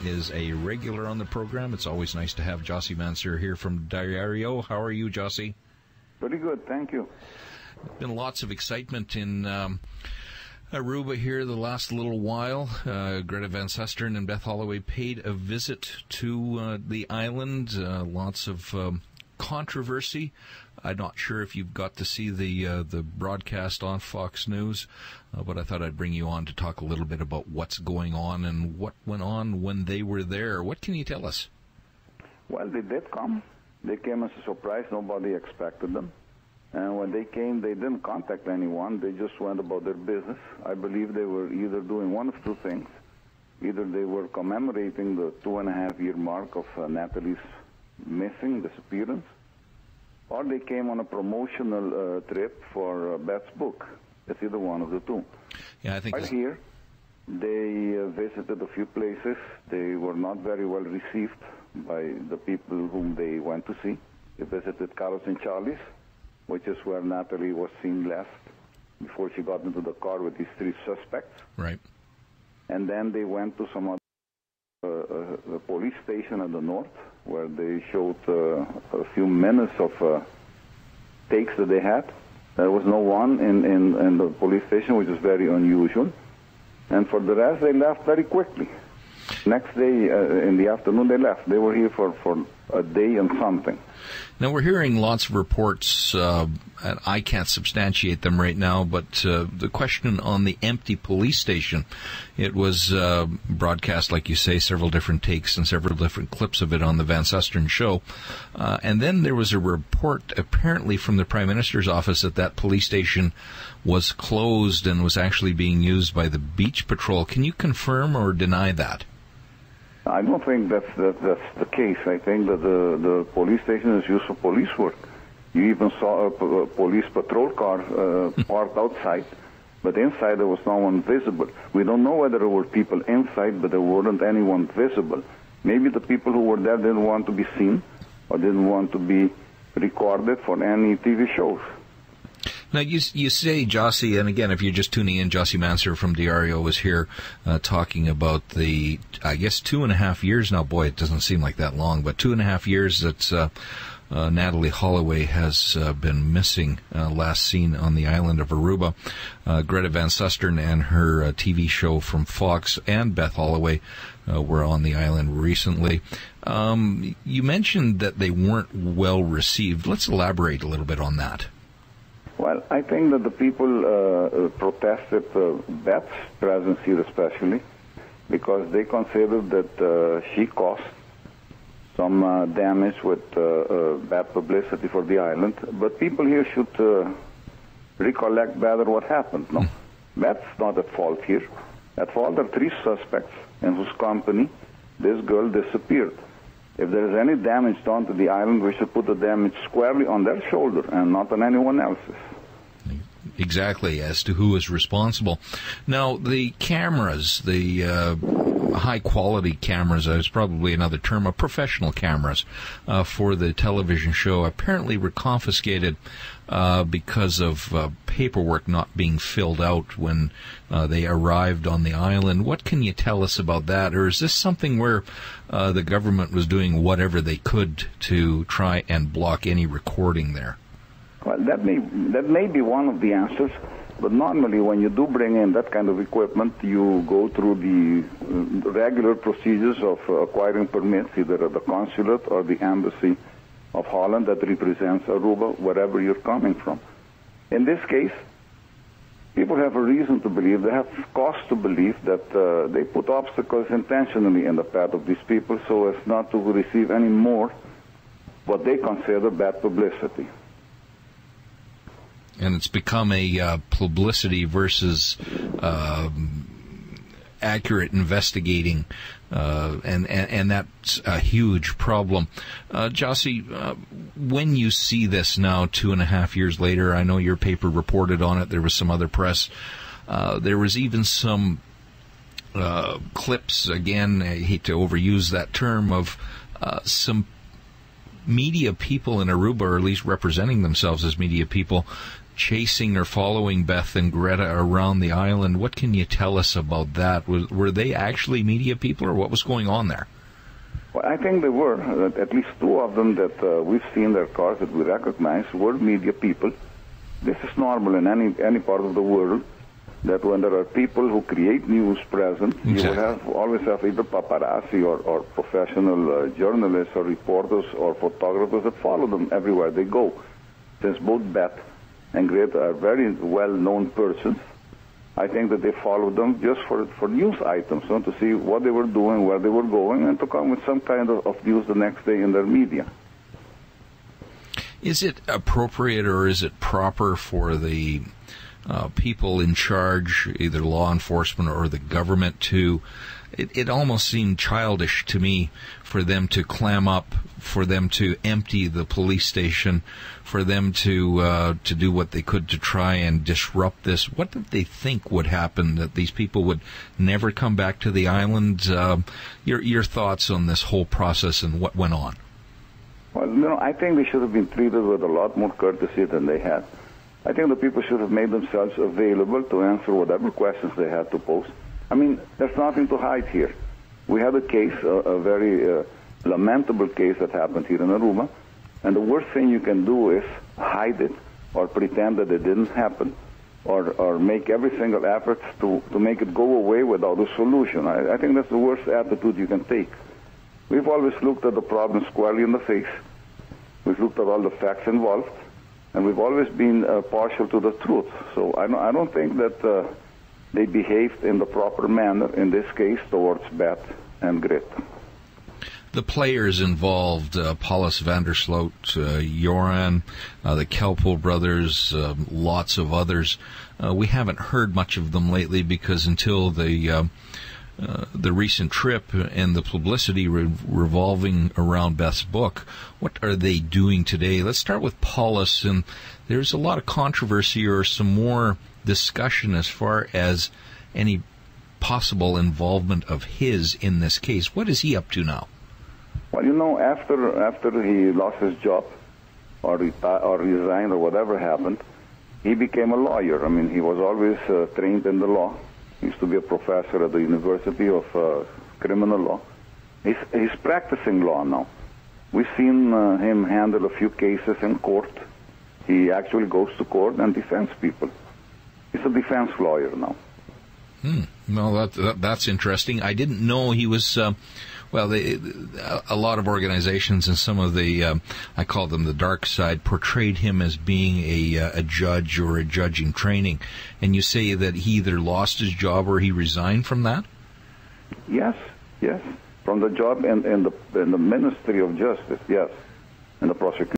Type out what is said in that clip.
is a regular on the program. It's always nice to have Jossy Mansour here from Diario. How are you, Jossy? Pretty good, thank you. Been lots of excitement in Aruba here the last little while. Greta Van Susteren and Beth Holloway paid a visit to the island. Lots of controversy. I'm not sure if you've got to see the broadcast on Fox News, but I thought I'd bring you on to talk a little bit about what's going on and what went on when they were there. What can you tell us? Well, they did come. They came as a surprise. Nobody expected them. And when they came, they didn't contact anyone. They just went about their business. I believe they were either doing one of two things. Either they were commemorating the 2.5-year mark of Natalie's disappearance, or they came on a promotional trip for Beth's book. It's either one of the two. Yeah, I think right here, they visited a few places. They were not very well received by the people whom they went to see. They visited Carlos and Charlie's, which is where Natalie was seen last before she got into the car with these three suspects. Right. And then they went to some other a police station in the north, where they showed a few minutes of takes that they had. There was no one in the police station, which is very unusual. And for the rest, they left very quickly. Next day, in the afternoon, they left. They were here for a day and something. Now, we're hearing lots of reports, and I can't substantiate them right now, but the question on the empty police station, it was broadcast, like you say, several different takes and several different clips of it on the Van Susteren show. And then there was a report, apparently from the Prime Minister's office, that police station was closed and was actually being used by the beach patrol. Can you confirm or deny that? I don't think that's the case. I think that the police station is used for police work. You even saw a police patrol car parked outside, but inside there was no one visible. We don't know whether there were people inside, but there weren't anyone visible. Maybe the people who were there didn't want to be seen or didn't want to be recorded for any TV shows. Now, you say, Jossy, and again, if you're just tuning in, Jossy Mansour from Diario was here talking about the, I guess, 2.5 years now. Boy, it doesn't seem like that long, but 2.5 years that Natalie Holloway has been missing, last seen on the island of Aruba. Greta Van Susteren and her TV show from Fox and Beth Holloway were on the island recently. You mentioned that they weren't well received. Let's elaborate a little bit on that. Well, I think that the people protested Beth's presence here especially because they considered that she caused some damage with bad publicity for the island. But people here should recollect better what happened. No, Beth's not at fault here. At fault are three suspects in whose company this girl disappeared. If there is any damage done to the island, we should put the damage squarely on their shoulder and not on anyone else's. Exactly, as to who is responsible. Now, the cameras, the high-quality cameras, is probably another term, professional cameras for the television show, apparently were confiscated because of paperwork not being filled out when they arrived on the island. What can you tell us about that? Or is this something where the government was doing whatever they could to try and block any recording there? Well, that may be one of the answers, but normally when you do bring in that kind of equipment, you go through the regular procedures of acquiring permits, either at the consulate or the embassy of Holland that represents Aruba, wherever you're coming from. In this case, people have a reason to believe, they have cause to believe that they put obstacles intentionally in the path of these people so as not to receive any more what they consider bad publicity. And it's become a publicity versus accurate investigating, and that's a huge problem. Jossy, when you see this now 2.5 years later, I know your paper reported on it, there was some other press, there was even some clips, again, I hate to overuse that term, of some media people in Aruba, or at least representing themselves as media people, chasing or following Beth and Greta around the island. What can you tell us about that? Were they actually media people, or what was going on there? Well, I think they were. At least two of them that we've seen their cars that we recognize were media people. This is normal in any part of the world, that when there are people who create news present, exactly. You will always have either paparazzi or professional journalists or reporters or photographers that follow them everywhere they go. Since both Beth and Greta are very well-known persons, I think that they followed them just for news items, to see what they were doing, where they were going, and to come with some kind of news the next day in their media. Is it appropriate or is it proper for the people in charge, either law enforcement or the government, to... It almost seemed childish to me for them to clam up, for them to empty the police station, for them to do what they could to try and disrupt this. What did they think would happen, that these people would never come back to the island? Your thoughts on this whole process and what went on? Well, I think they should have been treated with a lot more courtesy than they had. I think the people should have made themselves available to answer whatever questions they had to pose. I mean, there's nothing to hide here. We had a case, a very lamentable case that happened here in Aruba, and the worst thing you can do is hide it or pretend that it didn't happen or make every single effort to make it go away without a solution. I think that's the worst attitude you can take. We've always looked at the problem squarely in the face. We've looked at all the facts involved, and we've always been partial to the truth. So I don't think that they behaved in the proper manner in this case towards Beth and Greta. The players involved, Paulus Vandersloot, Joran, the Kelpo brothers, lots of others. We haven't heard much of them lately because until the recent trip and the publicity revolving around Beth's book, what are they doing today? Let's start with Paulus, and there's a lot of controversy or some more discussion as far as any possible involvement of his in this case. What is he up to now? Well, after he lost his job or resigned or whatever happened, he became a lawyer. I mean, he was always trained in the law. He used to be a professor at the University of Criminal Law. He's practicing law now. We've seen him handle a few cases in court. He actually goes to court and defends people. He's a defense lawyer now. Well, that's interesting. I didn't know he was... a lot of organizations and some of the, I call them the dark side, portrayed him as being a judge or a judging training. And you say that he either lost his job or he resigned from that? Yes. From the job in the Ministry of Justice, yes. In the prosecution.